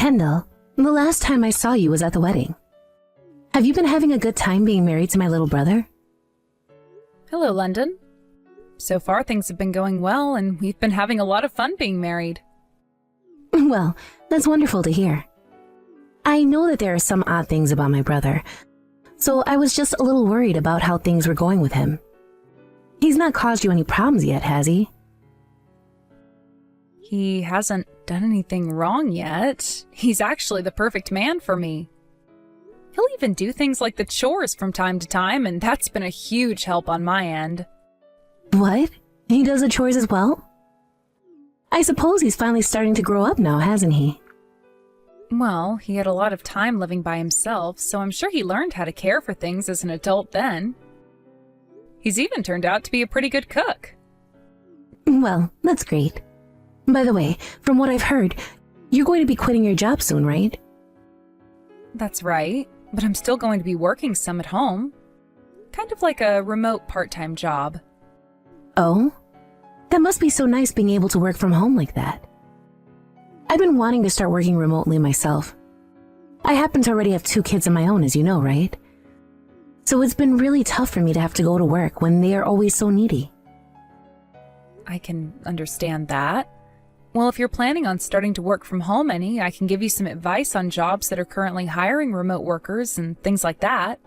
Kendall, the last time I saw you was at the wedding. Have you been having a good time being married to my little brother? Hello, London. So far, things have been going well, and we've been having a lot of fun being married. Well, that's wonderful to hear. I know that there are some odd things about my brother, so I was just a little worried about how things were going with him. He's not caused you any problems yet, has he? He hasn't done anything wrong yet. He's actually the perfect man for me. He'll even do things like the chores from time to time, and that's been a huge help on my end. What? He does the chores as well? I suppose he's finally starting to grow up now, hasn't he? Well, he had a lot of time living by himself, so I'm sure he learned how to care for things as an adult then. He's even turned out to be a pretty good cook. Well, that's great. By the way, from what I've heard, you're going to be quitting your job soon, right? That's right, but I'm still going to be working some at home. Kind of like a remote part-time job. Oh? That must be so nice being able to work from home like that. I've been wanting to start working remotely myself. I happen to already have 2 kids of my own, as you know, right? So it's been really tough for me to have to go to work when they are always so needy. I can understand that. Well, if you're planning on starting to work from home I can give you some advice on jobs that are currently hiring remote workers and things like that.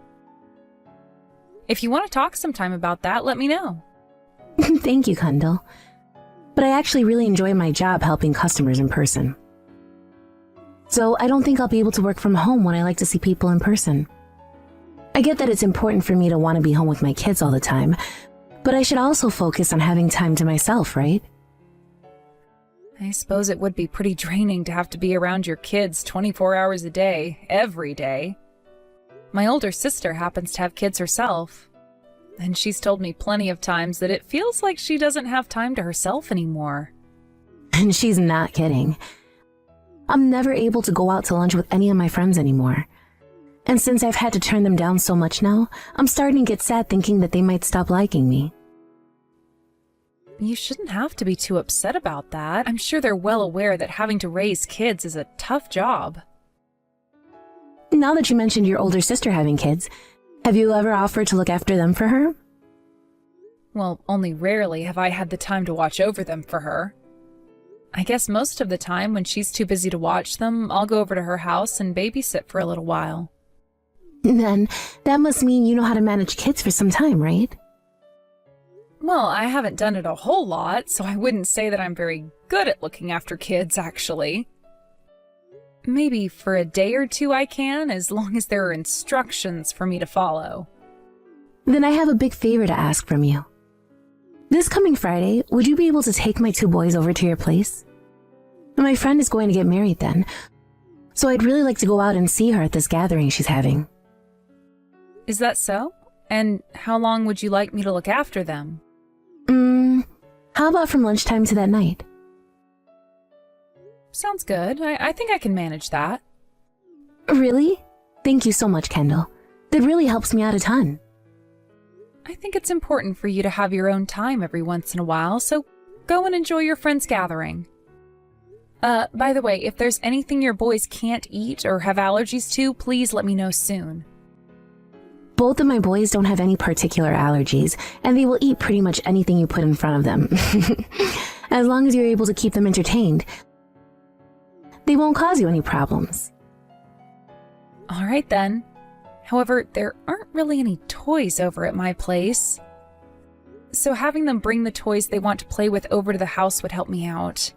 If you want to talk sometime about that, let me know. Thank you, Kendall. But I actually really enjoy my job helping customers in person. So I don't think I'll be able to work from home when I like to see people in person. I get that it's important for me to want to be home with my kids all the time, but I should also focus on having time to myself, right? I suppose it would be pretty draining to have to be around your kids 24 hours a day, every day. My older sister happens to have kids herself, and she's told me plenty of times that it feels like she doesn't have time to herself anymore. And she's not kidding. I'm never able to go out to lunch with any of my friends anymore. And since I've had to turn them down so much now, I'm starting to get sad thinking that they might stop liking me. You shouldn't have to be too upset about that. I'm sure they're well aware that having to raise kids is a tough job. Now that you mentioned your older sister having kids, have you ever offered to look after them for her? Well, only rarely have I had the time to watch over them for her. I guess most of the time when she's too busy to watch them, I'll go over to her house and babysit for a little while. Then that must mean you know how to manage kids for some time, right? Well, I haven't done it a whole lot, so I wouldn't say that I'm very good at looking after kids, actually. Maybe for a day or two I can, as long as there are instructions for me to follow. Then I have a big favor to ask from you. This coming Friday, would you be able to take my 2 boys over to your place? My friend is going to get married then, so I'd really like to go out and see her at this gathering she's having. Is that so? And how long would you like me to look after them? How about from lunchtime to that night? Sounds good. I think I can manage that. Really? Thank you so much, Kendall. That really helps me out a ton. I think it's important for you to have your own time every once in a while, so go and enjoy your friend's gathering. By the way, if there's anything your boys can't eat or have allergies to, please let me know soon. Both of my boys don't have any particular allergies, and they will eat pretty much anything you put in front of them. As long as you're able to keep them entertained, they won't cause you any problems. All right then. However, there aren't really any toys over at my place. So having them bring the toys they want to play with over to the house would help me out.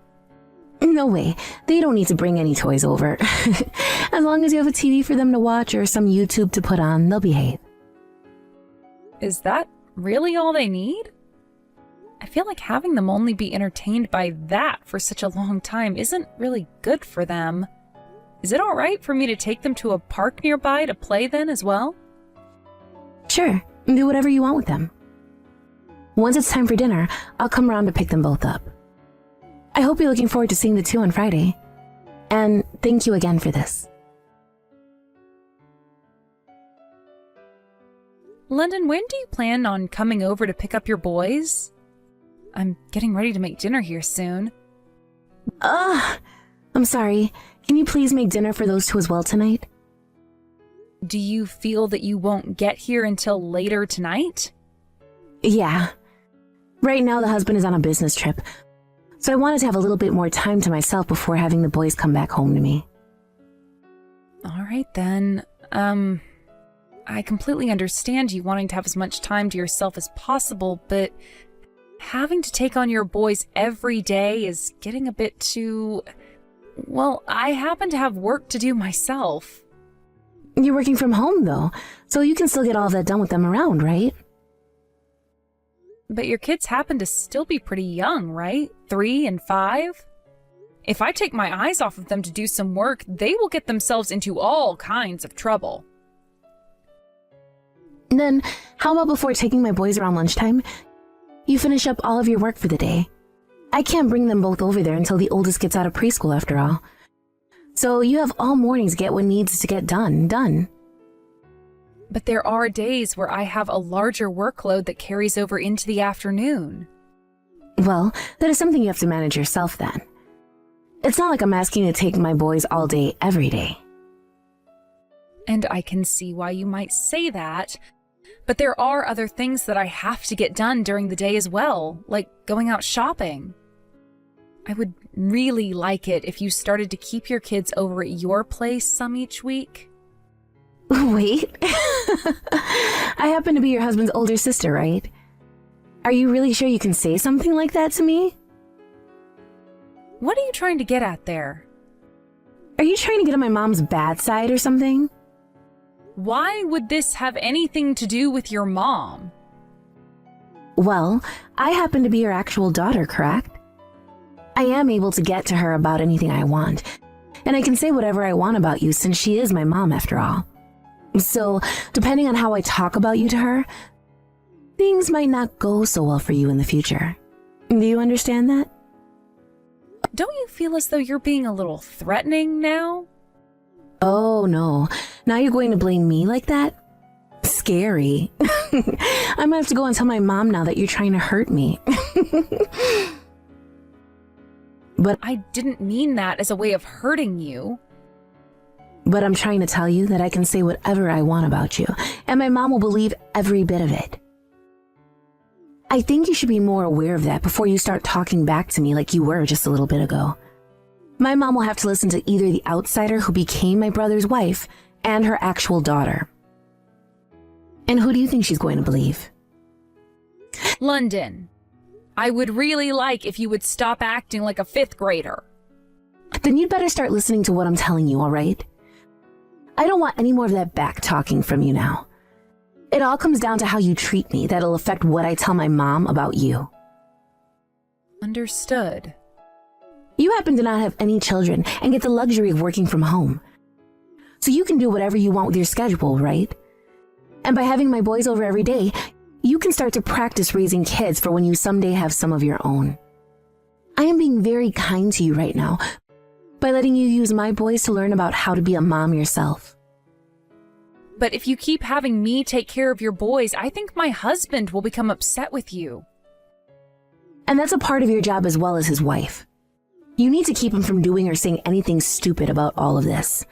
No way. They don't need to bring any toys over. As long as you have a TV for them to watch or some YouTube to put on, they'll behave. Is that really all they need? I feel like having them only be entertained by that for such a long time isn't really good for them. Is it all right for me to take them to a park nearby to play then as well? Sure, do whatever you want with them. Once it's time for dinner, I'll come around to pick them both up. I hope you're looking forward to seeing the 2 on Friday. And thank you again for this. London, when do you plan on coming over to pick up your boys? I'm getting ready to make dinner here soon. I'm sorry. Can you please make dinner for those two as well tonight? Do you feel that you won't get here until later tonight? Yeah. Right now, the husband is on a business trip, so I wanted to have a little bit more time to myself before having the boys come back home to me. All right, then. I completely understand you wanting to have as much time to yourself as possible, but having to take on your boys every day is getting a bit too... Well, I happen to have work to do myself. You're working from home, though, so you can still get all of that done with them around, right? But your kids happen to still be pretty young, right? 3 and 5? If I take my eyes off of them to do some work, they will get themselves into all kinds of trouble. Then, how about before taking my boys around lunchtime, you finish up all of your work for the day? I can't bring them both over there until the oldest gets out of preschool, after all. So you have all morning to get what needs to get done. But there are days where I have a larger workload that carries over into the afternoon. Well, that is something you have to manage yourself then. It's not like I'm asking you to take my boys all day, every day. And I can see why you might say that, but there are other things that I have to get done during the day as well, like going out shopping. I would really like it if you started to keep your kids over at your place some each week. Wait, I happen to be your husband's older sister, right? Are you really sure you can say something like that to me? What are you trying to get at there? Are you trying to get on my mom's bad side or something? Why would this have anything to do with your mom? Well, I happen to be your actual daughter, correct? I am able to get to her about anything I want, and I can say whatever I want about you since she is my mom after all. So, depending on how I talk about you to her, things might not go so well for you in the future. Do you understand that? Don't you feel as though you're being a little threatening now? Oh no, now you're going to blame me like that? Scary. I might have to go and tell my mom now that you're trying to hurt me. But I didn't mean that as a way of hurting you. But I'm trying to tell you that I can say whatever I want about you, and my mom will believe every bit of it. I think you should be more aware of that before you start talking back to me like you were just a little bit ago. My mom will have to listen to either the outsider who became my brother's wife and her actual daughter. And who do you think she's going to believe? London, I would really like if you would stop acting like a 5th grader. Then you'd better start listening to what I'm telling you, all right? I don't want any more of that back talking from you now. It all comes down to how you treat me that'll affect what I tell my mom about you. Understood. You happen to not have any children and get the luxury of working from home. So you can do whatever you want with your schedule, right? And by having my boys over every day, you can start to practice raising kids for when you someday have some of your own. I am being very kind to you right now by letting you use my boys to learn about how to be a mom yourself. But if you keep having me take care of your boys, I think my husband will become upset with you. And that's a part of your job as well as his wife. You need to keep him from doing or saying anything stupid about all of this.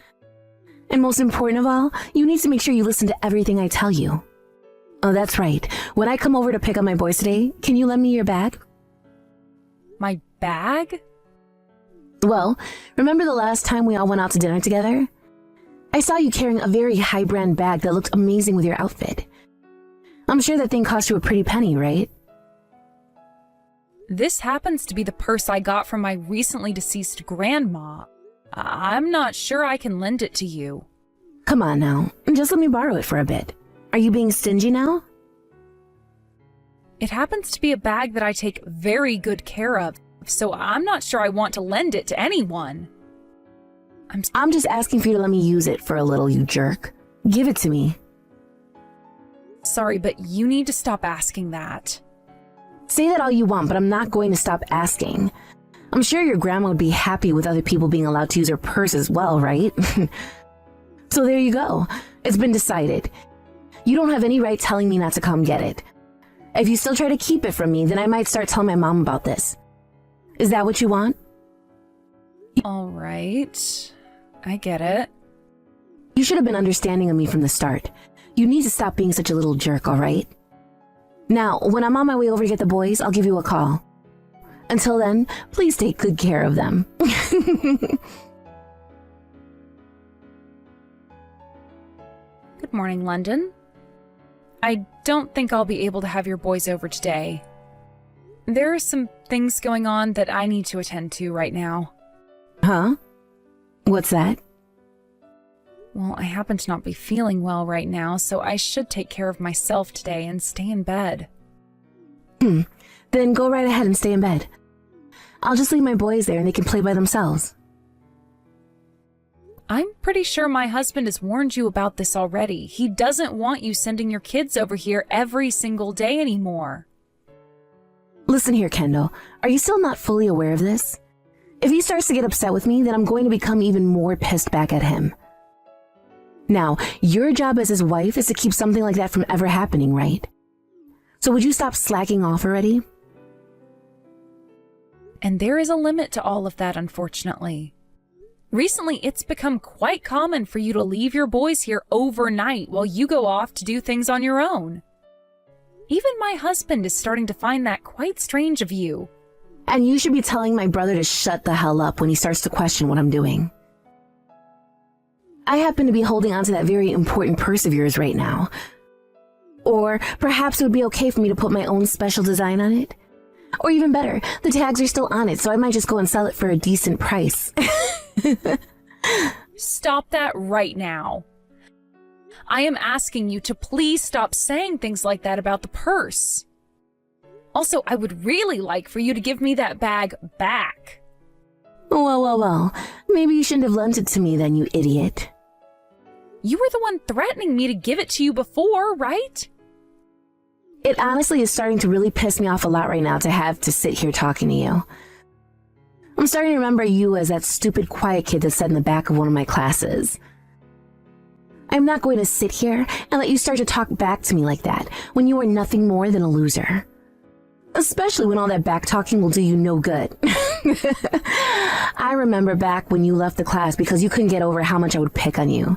And most important of all, you need to make sure you listen to everything I tell you. Oh, that's right. When I come over to pick up my boys today, can you lend me your bag? My bag? Well, remember the last time we all went out to dinner together? I saw you carrying a very high-brand bag that looked amazing with your outfit. I'm sure that thing cost you a pretty penny, right? This happens to be the purse I got from my recently deceased grandma. I'm not sure I can lend it to you. Come on now, just let me borrow it for a bit. Are you being stingy now? It happens to be a bag that I take very good care of, so I'm not sure I want to lend it to anyone. I'm just asking for you to let me use it for a little, you jerk. Give it to me. Sorry, but you need to stop asking that. Say that all you want, but I'm not going to stop asking. I'm sure your grandma would be happy with other people being allowed to use her purse as well, right? So there you go. It's been decided. You don't have any right telling me not to come get it. If you still try to keep it from me, then I might start telling my mom about this. Is that what you want? All right. I get it. You should have been understanding of me from the start. You need to stop being such a little jerk, all right? Now, when I'm on my way over to get the boys, I'll give you a call. Until then, please take good care of them. Good morning, London. I don't think I'll be able to have your boys over today. There are some things going on that I need to attend to right now. Huh? What's that? Well, I happen to not be feeling well right now, so I should take care of myself today and stay in bed. Then go right ahead and stay in bed. I'll just leave my boys there and they can play by themselves. I'm pretty sure my husband has warned you about this already. He doesn't want you sending your kids over here every single day anymore. Listen here, Kendall. Are you still not fully aware of this? If he starts to get upset with me, then I'm going to become even more pissed back at him. Now, your job as his wife is to keep something like that from ever happening, right? So would you stop slacking off already? And there is a limit to all of that, unfortunately. Recently, it's become quite common for you to leave your boys here overnight while you go off to do things on your own. Even my husband is starting to find that quite strange of you. And you should be telling my brother to shut the hell up when he starts to question what I'm doing. I happen to be holding on to that very important purse of yours right now. Or perhaps it would be okay for me to put my own special design on it. Or even better, the tags are still on it, so I might just go and sell it for a decent price. Stop that right now. I am asking you to please stop saying things like that about the purse. Also, I would really like for you to give me that bag back. Well. Maybe you shouldn't have lent it to me then, you idiot. You were the one threatening me to give it to you before, right? It honestly is starting to really piss me off a lot right now to have to sit here talking to you. I'm starting to remember you as that stupid quiet kid that sat in the back of one of my classes. I'm not going to sit here and let you start to talk back to me like that when you are nothing more than a loser. Especially when all that back talking will do you no good. I remember back when you left the class because you couldn't get over how much I would pick on you.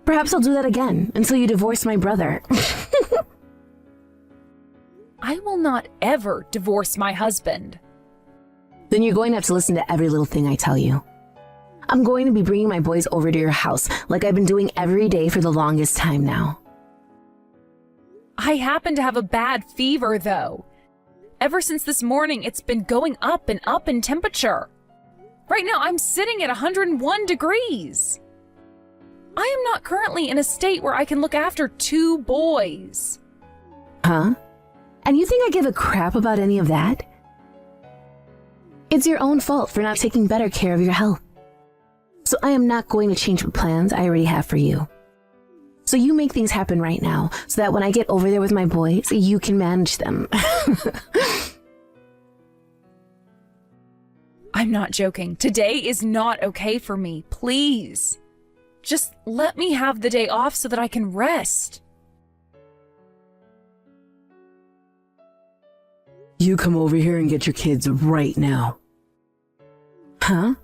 Perhaps I'll do that again until you divorce my brother. I will not ever divorce my husband. Then you're going to have to listen to every little thing I tell you. I'm going to be bringing my boys over to your house like I've been doing every day for the longest time now. I happen to have a bad fever, though. Ever since this morning, it's been going up and up in temperature. Right now, I'm sitting at 101 degrees. I am not currently in a state where I can look after 2 boys. Huh? And you think I give a crap about any of that? It's your own fault for not taking better care of your health. So I am not going to change the plans I already have for you. So you make things happen right now, so that when I get over there with my boys, you can manage them. I'm not joking. Today is not okay for me. Please. Just let me have the day off so that I can rest. You come over here and get your kids right now. Huh?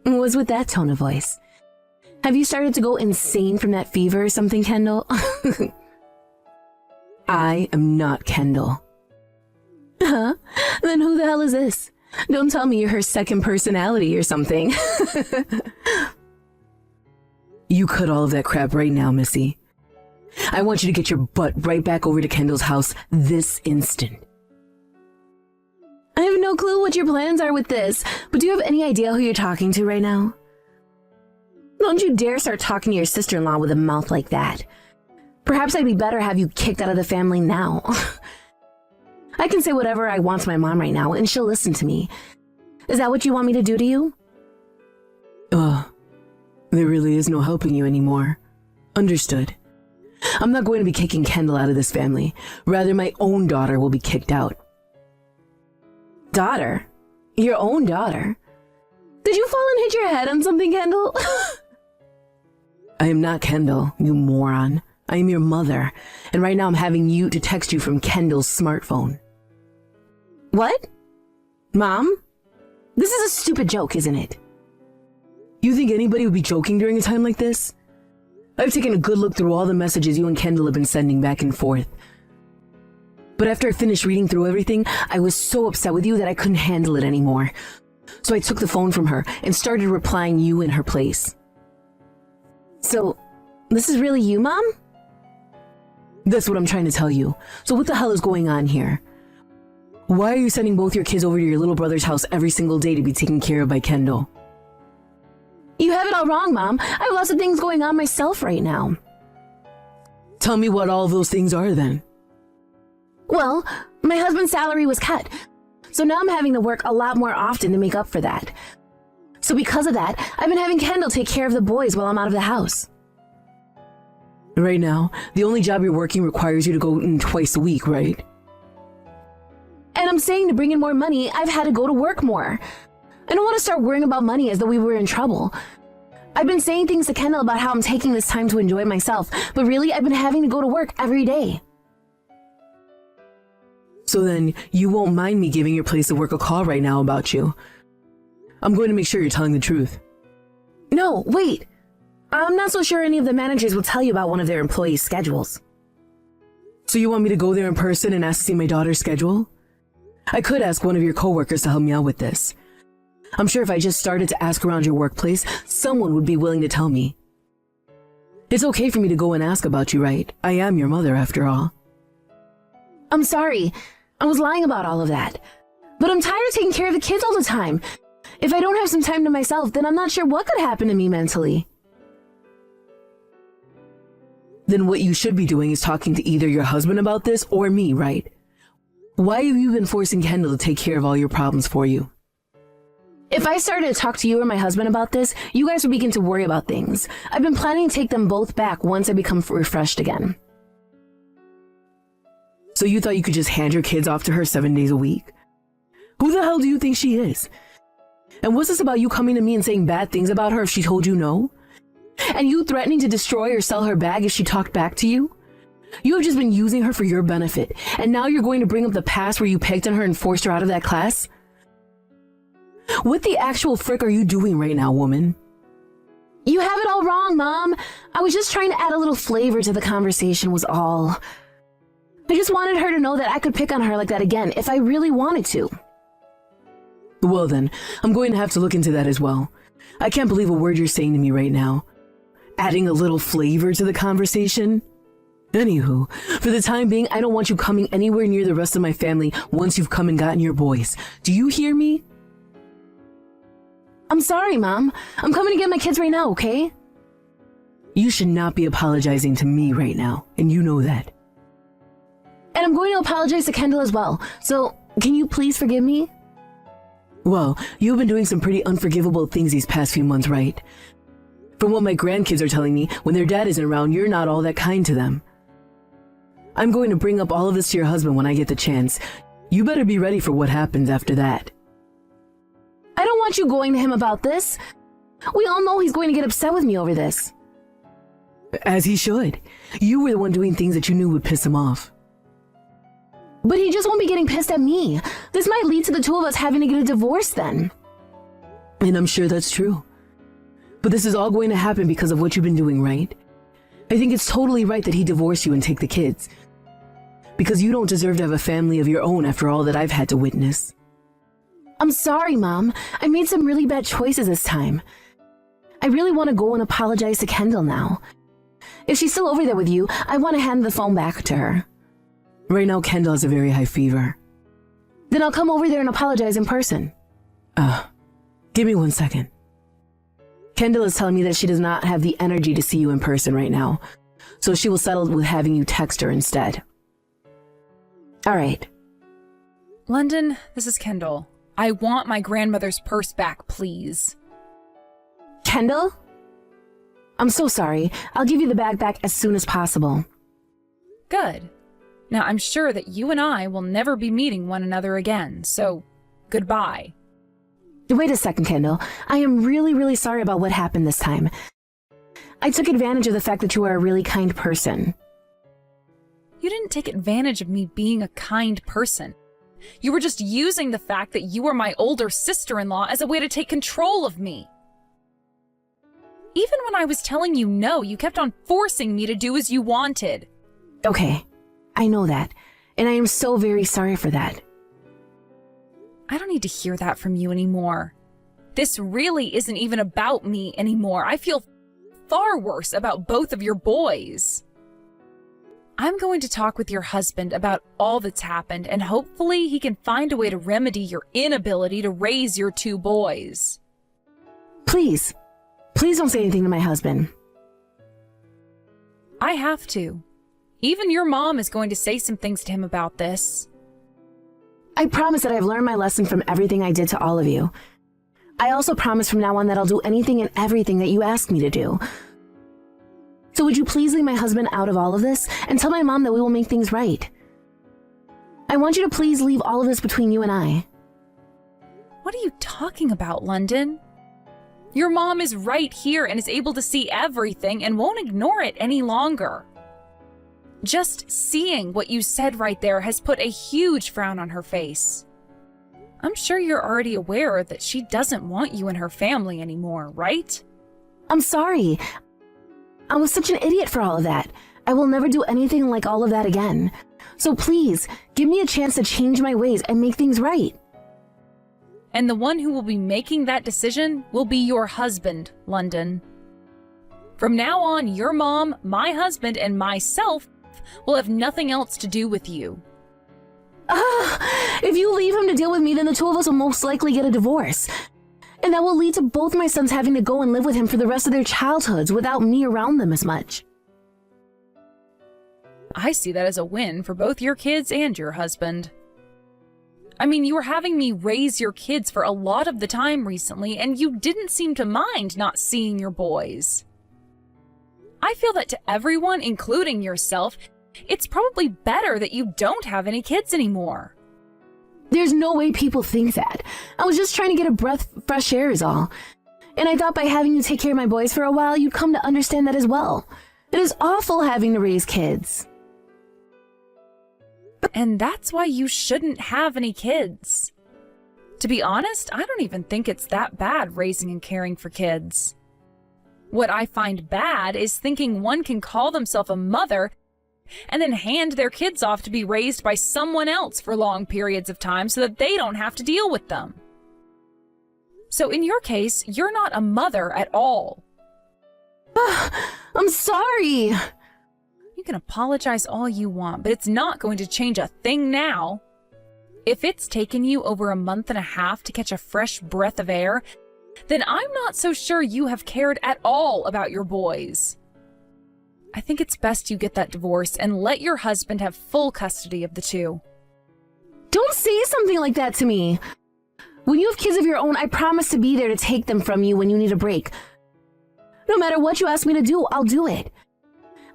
What's with that tone of voice? Have you started to go insane from that fever or something, Kendall? I am not Kendall. Huh? Then who the hell is this? Don't tell me you're her second personality or something. You cut all of that crap right now, Missy. I want you to get your butt right back over to Kendall's house this instant. I have no clue what your plans are with this, but do you have any idea who you're talking to right now? Don't you dare start talking to your sister-in-law with a mouth like that. Perhaps I'd be better have you kicked out of the family now. I can say whatever I want to my mom right now, and she'll listen to me. Is that what you want me to do to you? There really is no helping you anymore. Understood. I'm not going to be kicking Kendall out of this family. Rather, my own daughter will be kicked out. Daughter? Your own daughter? Did you fall and hit your head on something, Kendall? I am not Kendall, you moron. I am your mother, and right now I'm having you to text you from Kendall's smartphone. What? Mom? This is a stupid joke, isn't it? You think anybody would be joking during a time like this? I've taken a good look through all the messages you and Kendall have been sending back and forth. But after I finished reading through everything, I was so upset with you that I couldn't handle it anymore. So I took the phone from her and started replying you in her place. So, this is really you, Mom? That's what I'm trying to tell you. So what the hell is going on here? Why are you sending both your kids over to your little brother's house every single day to be taken care of by Kendall? You have it all wrong, Mom. I have lots of things going on myself right now. Tell me what all of those things are then. Well, my husband's salary was cut, so now I'm having to work a lot more often to make up for that. So because of that, I've been having Kendall take care of the boys while I'm out of the house. Right now, the only job you're working requires you to go in twice a week, right? And I'm saying to bring in more money, I've had to go to work more. I don't want to start worrying about money as though we were in trouble. I've been saying things to Kendall about how I'm taking this time to enjoy myself, but really I've been having to go to work every day. So then, you won't mind me giving your place of work a call right now about you. I'm going to make sure you're telling the truth. No, wait. I'm not so sure any of the managers will tell you about one of their employees' schedules. So you want me to go there in person and ask to see my daughter's schedule? I could ask one of your coworkers to help me out with this. I'm sure if I just started to ask around your workplace, someone would be willing to tell me. It's okay for me to go and ask about you, right? I am your mother, after all. I'm sorry. I was lying about all of that. But I'm tired of taking care of the kids all the time. If I don't have some time to myself, then I'm not sure what could happen to me mentally. Then what you should be doing is talking to either your husband about this or me, right? Why have you been forcing Kendall to take care of all your problems for you? If I started to talk to you or my husband about this, you guys would begin to worry about things. I've been planning to take them both back once I become refreshed again. So you thought you could just hand your kids off to her 7 days a week? Who the hell do you think she is? And what's this about you coming to me and saying bad things about her if she told you no? And you threatening to destroy or sell her bag if she talked back to you? You have just been using her for your benefit, and now you're going to bring up the past where you picked on her and forced her out of that class? What the actual frick are you doing right now, woman? You have it all wrong, Mom. I was just trying to add a little flavor to the conversation was all. I just wanted her to know that I could pick on her like that again if I really wanted to. Well then, I'm going to have to look into that as well. I can't believe a word you're saying to me right now. Adding a little flavor to the conversation? Anywho, for the time being, I don't want you coming anywhere near the rest of my family once you've come and gotten your boys. Do you hear me? I'm sorry, Mom. I'm coming to get my kids right now, okay? You should not be apologizing to me right now, and you know that. And I'm going to apologize to Kendall as well, so can you please forgive me? Well, you've been doing some pretty unforgivable things these past few months, right? From what my grandkids are telling me, when their dad isn't around, you're not all that kind to them. I'm going to bring up all of this to your husband when I get the chance. You better be ready for what happens after that. I don't want you going to him about this. We all know he's going to get upset with me over this. As he should. You were the one doing things that you knew would piss him off. But he just won't be getting pissed at me. This might lead to the two of us having to get a divorce then. And I'm sure that's true. But this is all going to happen because of what you've been doing, right? I think it's totally right that he divorce you and take the kids. Because you don't deserve to have a family of your own after all that I've had to witness. I'm sorry, Mom. I made some really bad choices this time. I really want to go and apologize to Kendall now. If she's still over there with you, I want to hand the phone back to her. Right now, Kendall has a very high fever. Then I'll come over there and apologize in person. Give me 1 second. Kendall is telling me that she does not have the energy to see you in person right now, so she will settle with having you text her instead. All right. London, this is Kendall. I want my grandmother's purse back, please. Kendall? I'm so sorry. I'll give you the bag back as soon as possible. Good. Now, I'm sure that you and I will never be meeting one another again, so goodbye. Wait a second, Kendall. I am really, really sorry about what happened this time. I took advantage of the fact that you are a really kind person. You didn't take advantage of me being a kind person. You were just using the fact that you were my older sister-in-law as a way to take control of me. Even when I was telling you no, you kept on forcing me to do as you wanted. Okay, I know that, and I am so very sorry for that. I don't need to hear that from you anymore. This really isn't even about me anymore. I feel far worse about both of your boys. I'm going to talk with your husband about all that's happened, and hopefully he can find a way to remedy your inability to raise your two boys. Please don't say anything to my husband. I have to. Even your mom is going to say some things to him about this. I promise that I've learned my lesson from everything I did to all of you. I also promise from now on that I'll do anything and everything that you ask me to do. So would you please leave my husband out of all of this and tell my mom that we will make things right? I want you to please leave all of this between you and I. What are you talking about, London? Your mom is right here and is able to see everything and won't ignore it any longer. Just seeing what you said right there has put a huge frown on her face. I'm sure you're already aware that she doesn't want you in her family anymore, right? I'm sorry. I was such an idiot for all of that. I will never do anything like all of that again. So please, give me a chance to change my ways and make things right. And the one who will be making that decision will be your husband, London. From now on, your mom, my husband, and myself will have nothing else to do with you. If you leave him to deal with me, then the two of us will most likely get a divorce. And that will lead to both my sons having to go and live with him for the rest of their childhoods without me around them as much. I see that as a win for both your kids and your husband. I mean, you were having me raise your kids for a lot of the time recently, and you didn't seem to mind not seeing your boys. I feel that to everyone, including yourself, it's probably better that you don't have any kids anymore. There's no way people think that. I was just trying to get a breath of fresh air is all. And I thought by having you take care of my boys for a while, you'd come to understand that as well. It is awful having to raise kids. And that's why you shouldn't have any kids. To be honest, I don't even think it's that bad raising and caring for kids. What I find bad is thinking one can call themselves a mother and then hand their kids off to be raised by someone else for long periods of time so that they don't have to deal with them. So in your case, you're not a mother at all. I'm sorry. You can apologize all you want, but it's not going to change a thing now. If it's taken you over a month and a half to catch a fresh breath of air, then I'm not so sure you have cared at all about your boys. I think it's best you get that divorce and let your husband have full custody of the two. Don't say something like that to me. When you have kids of your own, I promise to be there to take them from you when you need a break. No matter what you ask me to do, I'll do it.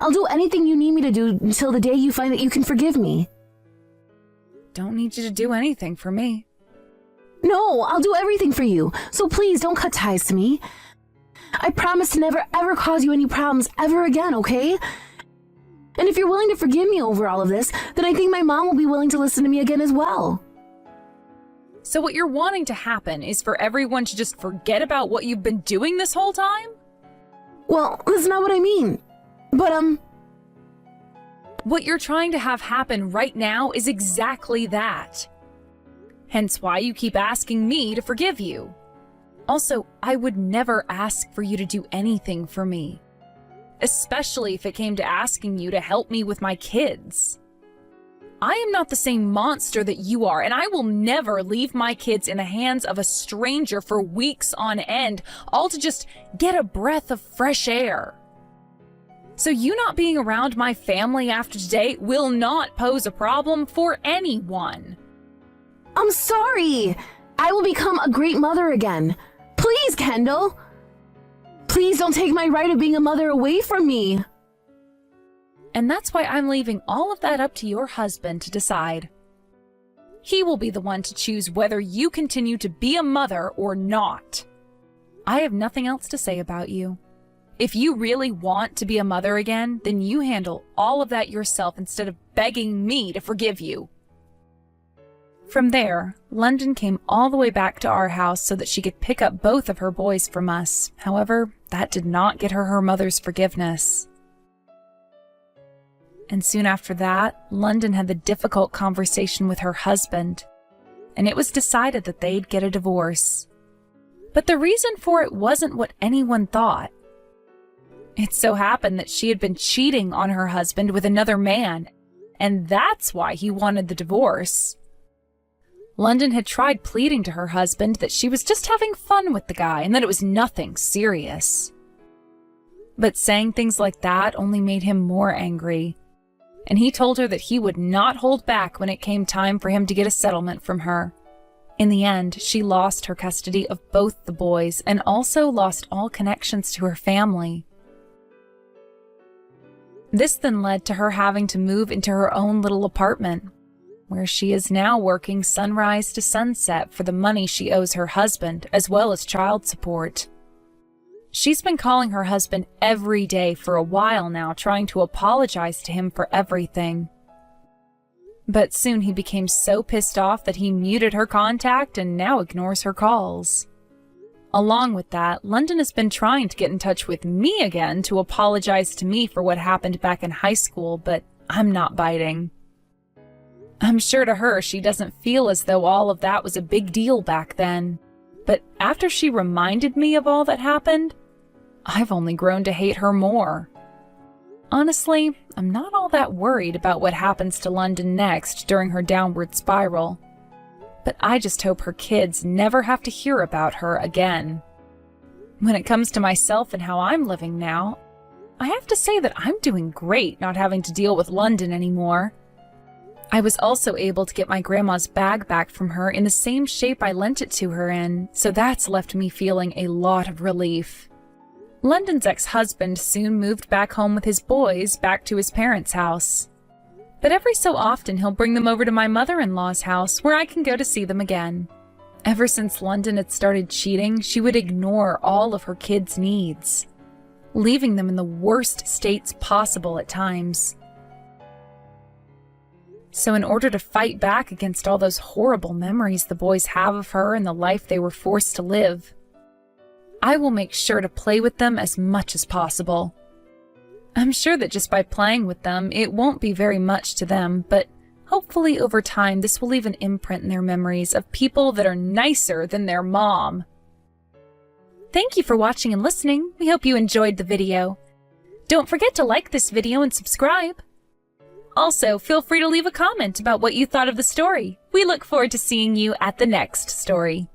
I'll do anything you need me to do until the day you find that you can forgive me. Don't need you to do anything for me. No, I'll do everything for you. So please don't cut ties to me. I promise to never ever cause you any problems ever again, okay? And if you're willing to forgive me over all of this, then I think my mom will be willing to listen to me again as well. So what you're wanting to happen is for everyone to just forget about what you've been doing this whole time? Well, that's not what I mean. But, What you're trying to have happen right now is exactly that. Hence why you keep asking me to forgive you. Also, I would never ask for you to do anything for me. Especially if it came to asking you to help me with my kids. I am not the same monster that you are, and I will never leave my kids in the hands of a stranger for weeks on end, all to just get a breath of fresh air. So you not being around my family after today will not pose a problem for anyone. I'm sorry. I will become a great mother again. Please, Kendall. Please don't take my right of being a mother away from me. And that's why I'm leaving all of that up to your husband to decide. He will be the one to choose whether you continue to be a mother or not. I have nothing else to say about you. If you really want to be a mother again, then you handle all of that yourself instead of begging me to forgive you. From there, London came all the way back to our house so that she could pick up both of her boys from us. However, that did not get her mother's forgiveness. And soon after that, London had the difficult conversation with her husband, and it was decided that they'd get a divorce. But the reason for it wasn't what anyone thought. It so happened that she had been cheating on her husband with another man, and that's why he wanted the divorce. London had tried pleading to her husband that she was just having fun with the guy and that it was nothing serious. But saying things like that only made him more angry, and he told her that he would not hold back when it came time for him to get a settlement from her. In the end, she lost her custody of both the boys and also lost all connections to her family. This then led to her having to move into her own little apartment, where she is now working sunrise to sunset for the money she owes her husband, as well as child support. She's been calling her husband every day for a while now, trying to apologize to him for everything. But soon he became so pissed off that he muted her contact and now ignores her calls. Along with that, London has been trying to get in touch with me again to apologize to me for what happened back in high school, but I'm not biting. I'm sure to her she doesn't feel as though all of that was a big deal back then. But after she reminded me of all that happened, I've only grown to hate her more. Honestly, I'm not all that worried about what happens to London next during her downward spiral. But I just hope her kids never have to hear about her again. When it comes to myself and how I'm living now, I have to say that I'm doing great not having to deal with London anymore. I was also able to get my grandma's bag back from her in the same shape I lent it to her in, so that's left me feeling a lot of relief. London's ex-husband soon moved back home with his boys back to his parents' house. But every so often he'll bring them over to my mother-in-law's house where I can go to see them again. Ever since London had started cheating, she would ignore all of her kids' needs, leaving them in the worst states possible at times. So in order to fight back against all those horrible memories the boys have of her and the life they were forced to live, I will make sure to play with them as much as possible. I'm sure that just by playing with them, it won't be very much to them, but hopefully over time this will leave an imprint in their memories of people that are nicer than their mom. Thank you for watching and listening. We hope you enjoyed the video. Don't forget to like this video and subscribe. Also, feel free to leave a comment about what you thought of the story. We look forward to seeing you at the next story.